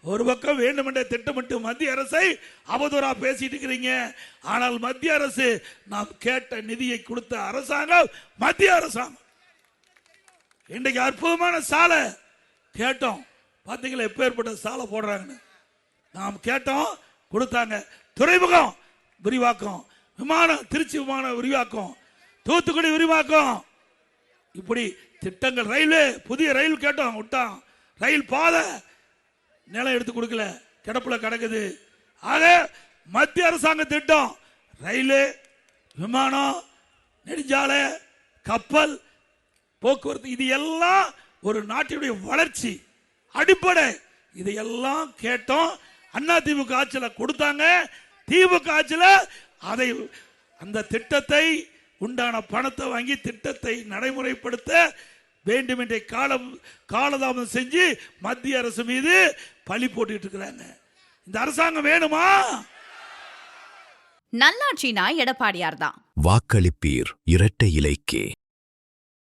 ஒரு பக்கம் வேண்டுமென்றே திட்டமிட்டு மத்திய அரசை அவதூறா பேசிட்டு இருக்கிறீங்க. ஆனால் மத்திய அரசு நாம் கேட்ட நிதியை கொடுத்த அரசாங்கம் மத்திய அரசாங்கம். இன்றைக்கு அற்புதமான சாலை கேட்டோம், பார்த்தீங்களா எப்பேற்பட்ட சாலை போடுறாங்கன்னு. நாம் கேட்டோம், கொடுத்தாங்க. துறைமுகம் விரிவாக்கம், விமானம் திருச்சி விமானம் விரிவாக்கம், தூத்துக்குடி விரிவாக்கம், இப்படி திட்டங்கள். ரயில்வே புதிய ரயில் கேட்டோம், விட்டான். ரயில் பாதை நிலம் எடுத்து கொடுக்கல, கிடப்புல கிடக்குது. ஆக மத்திய அரசாங்க திட்டம் ரயிலு, விமானம், நெடுஞ்சாலை, கப்பல் போக்குவரத்து, இது எல்லாம் ஒரு நாட்டினுடைய வளர்ச்சி அடிப்படை. இதையெல்லாம் கேட்டோம். அண்ணா திமுக ஆட்சியில் கொடுத்தாங்க. திமுக ஆட்சியில் அதை அந்த திட்டத்தை உண்டான பணத்தை வாங்கி திட்டத்தை நடைமுறைப்படுத்த வேண்டும் என்ற காலதாமதம் செஞ்சு மத்திய அரசு மீது பழி போட்டுட்டு இருக்கிறாங்க. இந்த அரசாங்கம் வேணுமா? நல்லாட்சினா எடப்பாடியார் தான். வாக்களிப்பீர் இரட்டை இலைக்கே.